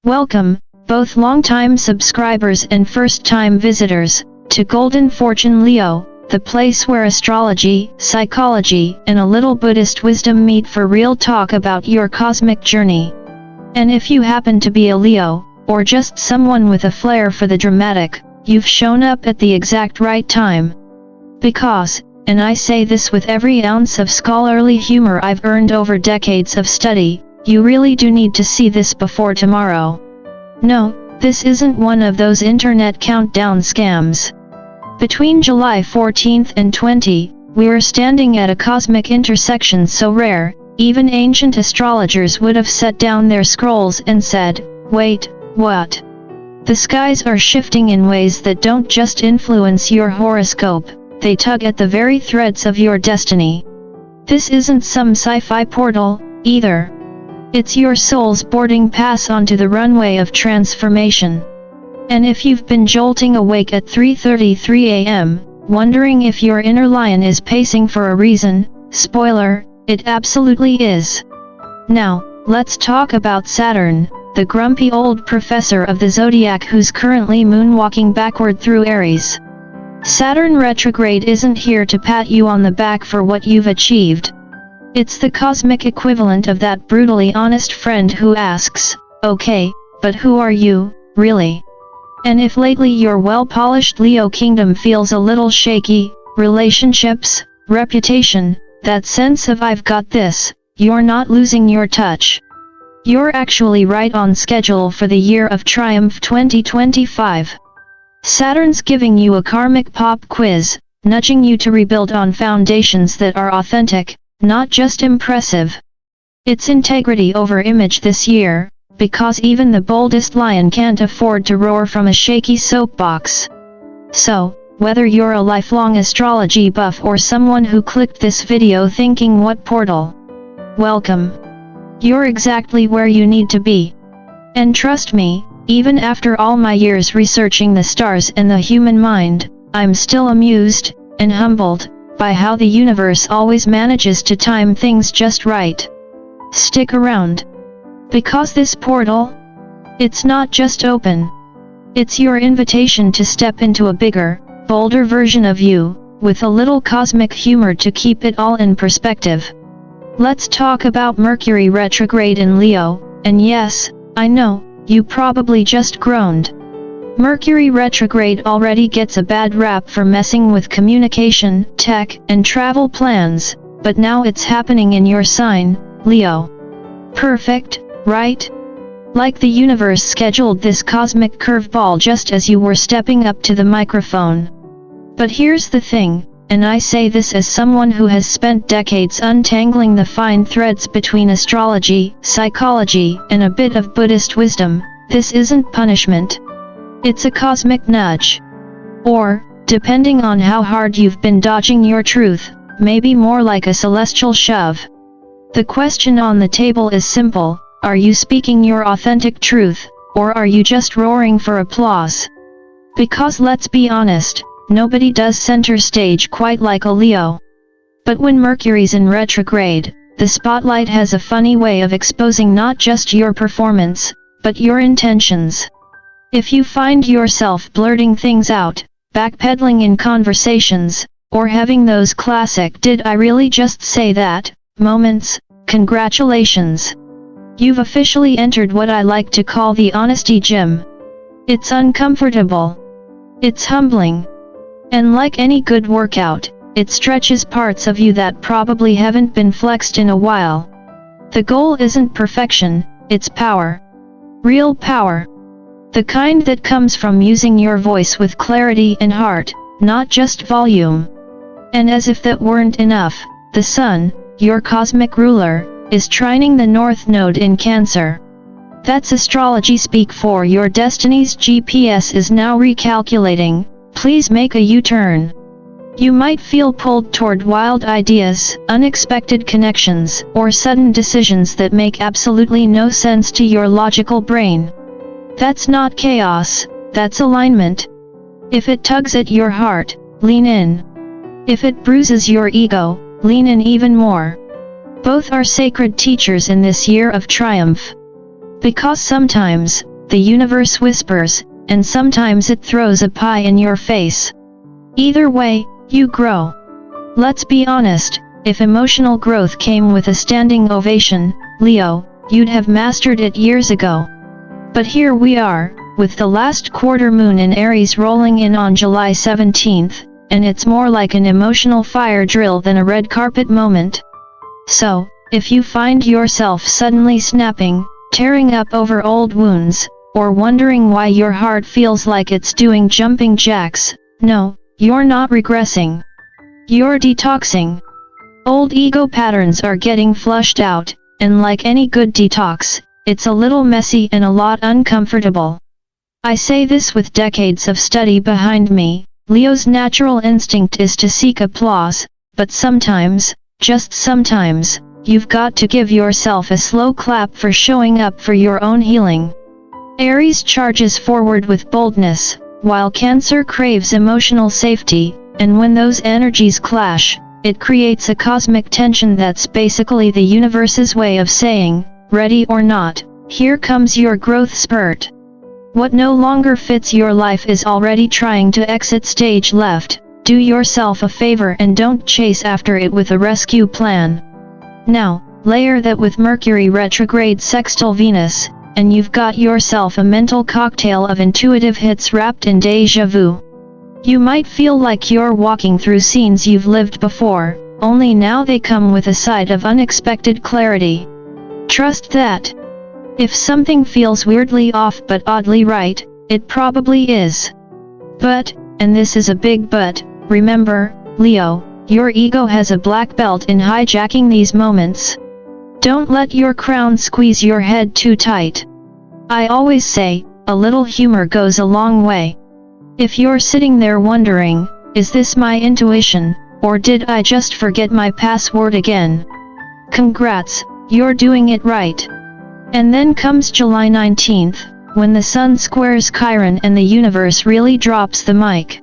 Welcome, both long-time subscribers and first-time visitors, to Golden Fortune Leo, the place where astrology, psychology, and a little Buddhist wisdom meet for real talk about your cosmic journey. And if you happen to be a Leo, or just someone with a flair for the dramatic, you've shown up at the exact right time. Because, and I say this with every ounce of scholarly humor I've earned over decades of study, you really do need to see this before tomorrow. No, this isn't one of those internet countdown scams. Between July 14th and 20, we're standing at a cosmic intersection so rare, even ancient astrologers would have set down their scrolls and said, "Wait, what?" The skies are shifting in ways that don't just influence your horoscope, they tug at the very threads of your destiny. This isn't some sci-fi portal, either. It's your soul's boarding pass onto the runway of transformation. And if you've been jolting awake at 3:33 a.m., wondering if your inner lion is pacing for a reason, spoiler, it absolutely is. Now, let's talk about Saturn, the grumpy old professor of the Zodiac who's currently moonwalking backward through Aries. Saturn retrograde isn't here to pat you on the back for what you've achieved. It's the cosmic equivalent of that brutally honest friend who asks, "Okay, but who are you, really?" And if lately your well-polished Leo kingdom feels a little shaky, relationships, reputation, that sense of "I've got this," you're not losing your touch. You're actually right on schedule for the year of triumph 2025. Saturn's giving you a karmic pop quiz, nudging you to rebuild on foundations that are authentic, not just impressive. It's integrity over image this year, because even the boldest lion can't afford to roar from a shaky soapbox. So, whether you're a lifelong astrology buff or someone who clicked this video thinking "what portal?" welcome. You're exactly where you need to be. And trust me, even after all my years researching the stars and the human mind, I'm still amused, and humbled, by how the universe always manages to time things just right. Stick around. Because this portal? It's not just open. It's your invitation to step into a bigger, bolder version of you, with a little cosmic humor to keep it all in perspective. Let's talk about Mercury retrograde in Leo, and yes, I know, you probably just groaned. Mercury retrograde already gets a bad rap for messing with communication, tech, and travel plans, but now it's happening in your sign, Leo. Perfect, right? Like the universe scheduled this cosmic curveball just as you were stepping up to the microphone. But here's the thing, and I say this as someone who has spent decades untangling the fine threads between astrology, psychology, and a bit of Buddhist wisdom, this isn't punishment. It's a cosmic nudge. Or, depending on how hard you've been dodging your truth, maybe more like a celestial shove. The question on the table is simple: are you speaking your authentic truth, or are you just roaring for applause? Because let's be honest, nobody does center stage quite like a Leo. But when Mercury's in retrograde, the spotlight has a funny way of exposing not just your performance, but your intentions. If you find yourself blurting things out, backpedaling in conversations, or having those classic "did I really just say that" moments, congratulations. You've officially entered what I like to call the honesty gym. It's uncomfortable. It's humbling. And like any good workout, it stretches parts of you that probably haven't been flexed in a while. The goal isn't perfection, it's power. Real power. The kind that comes from using your voice with clarity and heart, not just volume. And as if that weren't enough, the Sun, your cosmic ruler, is trining the North Node in Cancer. That's astrology speak for your destiny's GPS is now recalculating, please make a U-turn. You might feel pulled toward wild ideas, unexpected connections, or sudden decisions that make absolutely no sense to your logical brain. That's not chaos, that's alignment. If it tugs at your heart, lean in. If it bruises your ego, lean in even more. Both are sacred teachers in this year of triumph. Because sometimes, the universe whispers, and sometimes it throws a pie in your face. Either way, you grow. Let's be honest, if emotional growth came with a standing ovation, Leo, you'd have mastered it years ago. But here we are, with the last quarter moon in Aries rolling in on July 17th, and it's more like an emotional fire drill than a red carpet moment. So, if you find yourself suddenly snapping, tearing up over old wounds, or wondering why your heart feels like it's doing jumping jacks, no, you're not regressing. You're detoxing. Old ego patterns are getting flushed out, and like any good detox, it's a little messy and a lot uncomfortable. I say this with decades of study behind me. Leo's natural instinct is to seek applause, but sometimes, just sometimes, you've got to give yourself a slow clap for showing up for your own healing. Aries charges forward with boldness, while Cancer craves emotional safety, and when those energies clash, it creates a cosmic tension that's basically the universe's way of saying, ready or not, here comes your growth spurt. What no longer fits your life is already trying to exit stage left. Do yourself a favor and don't chase after it with a rescue plan. Now, layer that with Mercury retrograde sextile Venus, and you've got yourself a mental cocktail of intuitive hits wrapped in déjà vu. You might feel like you're walking through scenes you've lived before, only now they come with a side of unexpected clarity. Trust that. If something feels weirdly off but oddly right, it probably is. But, and this is a big but, remember, Leo, your ego has a black belt in hijacking these moments. Don't let your crown squeeze your head too tight. I always say, a little humor goes a long way. If you're sitting there wondering, is this my intuition, or did I just forget my password again? Congrats, you're doing it right. And then comes July 19th, when the Sun squares Chiron and the universe really drops the mic.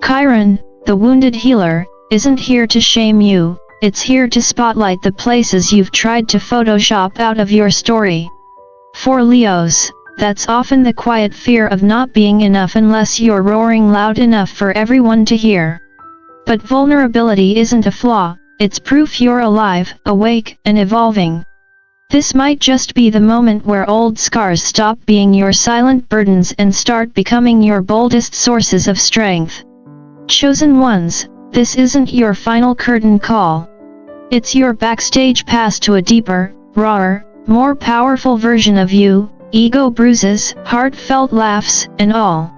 Chiron, the wounded healer, isn't here to shame you, it's here to spotlight the places you've tried to Photoshop out of your story. For Leos, that's often the quiet fear of not being enough unless you're roaring loud enough for everyone to hear. But vulnerability isn't a flaw, it's proof you're alive, awake, and evolving. This might just be the moment where old scars stop being your silent burdens and start becoming your boldest sources of strength. Chosen ones, this isn't your final curtain call. It's your backstage pass to a deeper, rawer, more powerful version of you, ego bruises, heartfelt laughs, and all.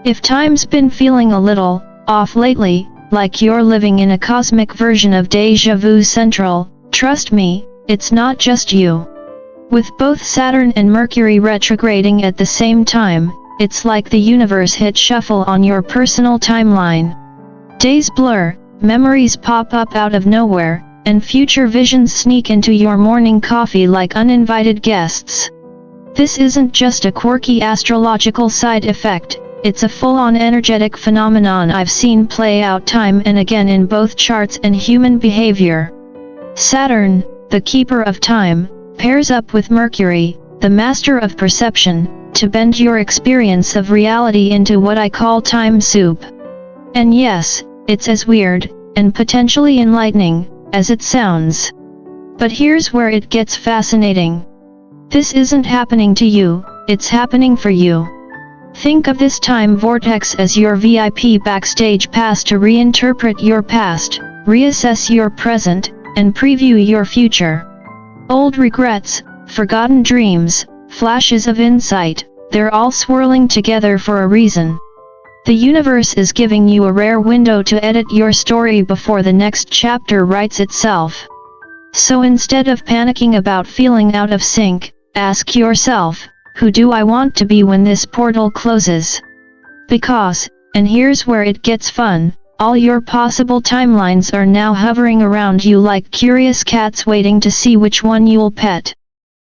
If time's been feeling a little off lately, like you're living in a cosmic version of Déjà Vu Central, trust me, it's not just you. With both Saturn and Mercury retrograding at the same time, it's like the universe hit shuffle on your personal timeline. Days blur, memories pop up out of nowhere, and future visions sneak into your morning coffee like uninvited guests. This isn't just a quirky astrological side effect, it's a full-on energetic phenomenon I've seen play out time and again in both charts and human behavior. Saturn, the keeper of time, pairs up with Mercury, the master of perception, to bend your experience of reality into what I call time soup. And yes, it's as weird, and potentially enlightening, as it sounds. But here's where it gets fascinating. This isn't happening to you, it's happening for you. Think of this time vortex as your VIP backstage pass to reinterpret your past, reassess your present, and preview your future. Old regrets, forgotten dreams, flashes of insight, they're all swirling together for a reason. The universe is giving you a rare window to edit your story before the next chapter writes itself. So instead of panicking about feeling out of sync, ask yourself, who do I want to be when this portal closes? Because, and here's where it gets fun, all your possible timelines are now hovering around you like curious cats waiting to see which one you'll pet.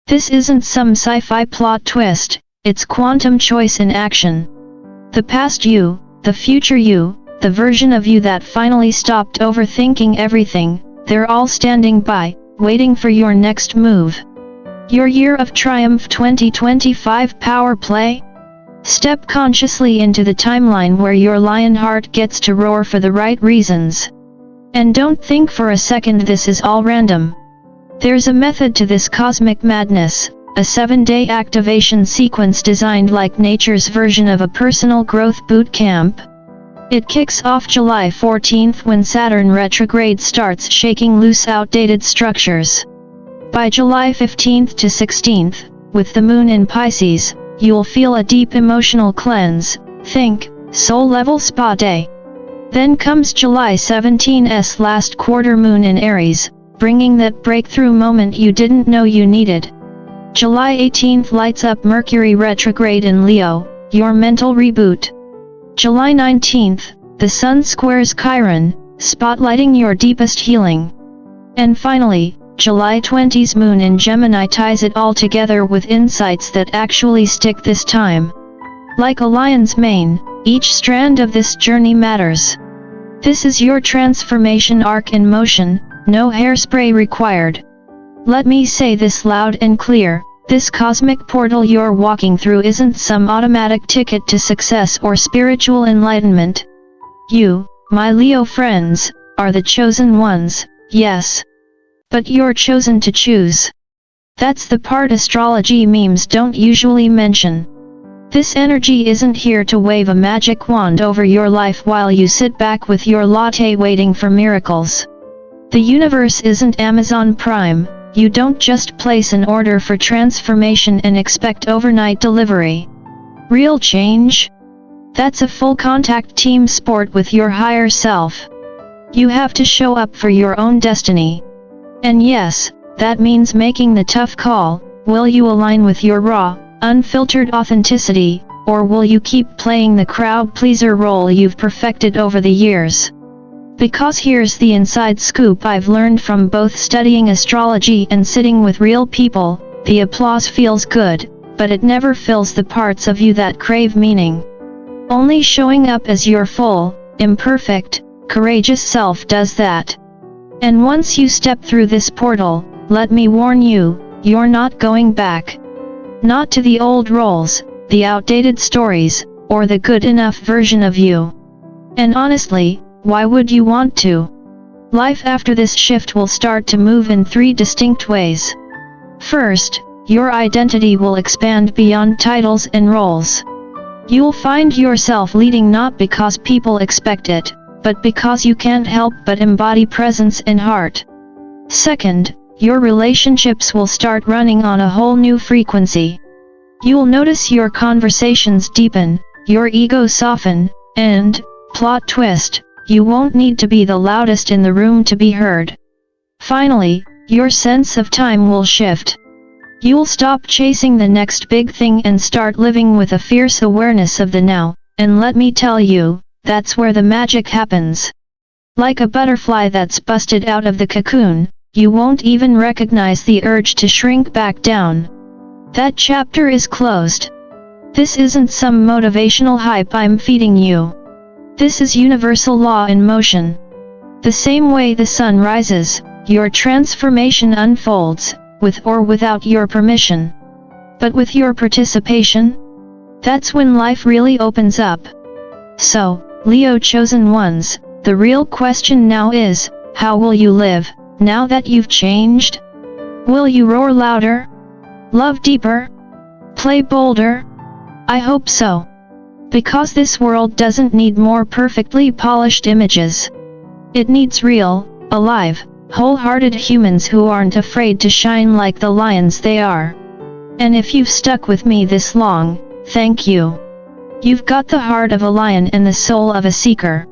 This isn't some sci-fi plot twist, it's quantum choice in action. The past you, the future you, the version of you that finally stopped overthinking everything, they're all standing by, waiting for your next move. Your Year of Triumph 2025 Power Play? Step consciously into the timeline where your lion heart gets to roar for the right reasons. And don't think for a second this is all random. There's a method to this cosmic madness, a 7-day activation sequence designed like nature's version of a personal growth boot camp. It kicks off July 14th when Saturn retrograde starts shaking loose outdated structures. By July 15th to 16th, with the moon in Pisces, you'll feel a deep emotional cleanse, think, soul-level spa day. Then comes July 17's last quarter moon in Aries, bringing that breakthrough moment you didn't know you needed. July 18th lights up Mercury retrograde in Leo, your mental reboot. July 19th, the Sun squares Chiron, spotlighting your deepest healing. And finally, July 20's moon in Gemini ties it all together with insights that actually stick this time. Like a lion's mane, each strand of this journey matters. This is your transformation arc in motion, no hairspray required. Let me say this loud and clear, this cosmic portal you're walking through isn't some automatic ticket to success or spiritual enlightenment. You, my Leo friends, are the chosen ones, yes. But you're chosen to choose. That's the part astrology memes don't usually mention. This energy isn't here to wave a magic wand over your life while you sit back with your latte waiting for miracles. The universe isn't Amazon Prime, you don't just place an order for transformation and expect overnight delivery. Real change? That's a full contact team sport with your higher self. You have to show up for your own destiny. And yes, that means making the tough call, will you align with your raw, unfiltered authenticity, or will you keep playing the crowd pleaser role you've perfected over the years? Because here's the inside scoop I've learned from both studying astrology and sitting with real people, the applause feels good, but it never fills the parts of you that crave meaning. Only showing up as your full, imperfect, courageous self does that. And once you step through this portal, let me warn you, you're not going back. Not to the old roles, the outdated stories, or the good enough version of you. And honestly, why would you want to? Life after this shift will start to move in 3 distinct ways. First, your identity will expand beyond titles and roles. You'll find yourself leading not because people expect it, but because you can't help but embody presence and heart. Second, your relationships will start running on a whole new frequency. You'll notice your conversations deepen, your ego soften, and, plot twist, you won't need to be the loudest in the room to be heard. Finally, your sense of time will shift. You'll stop chasing the next big thing and start living with a fierce awareness of the now, and let me tell you, that's where the magic happens. Like a butterfly that's busted out of the cocoon, you won't even recognize the urge to shrink back down. That chapter is closed. This isn't some motivational hype I'm feeding you. This is universal law in motion. The same way the sun rises, your transformation unfolds, with or without your permission. But with your participation? That's when life really opens up. So, Leo chosen ones, the real question now is, how will you live, now that you've changed? Will you roar louder? Love deeper? Play bolder? I hope so. Because this world doesn't need more perfectly polished images. It needs real, alive, wholehearted humans who aren't afraid to shine like the lions they are. And if you've stuck with me this long, thank you. You've got the heart of a lion and the soul of a seeker.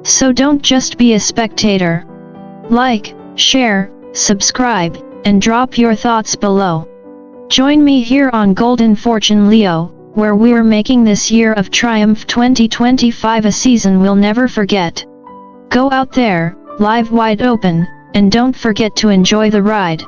So don't just be a spectator. Like, share, subscribe, and drop your thoughts below. Join me here on Golden Fortune Leo, where we're making this Year of Triumph 2025 a season we'll never forget. Go out there, live wide open, and don't forget to enjoy the ride.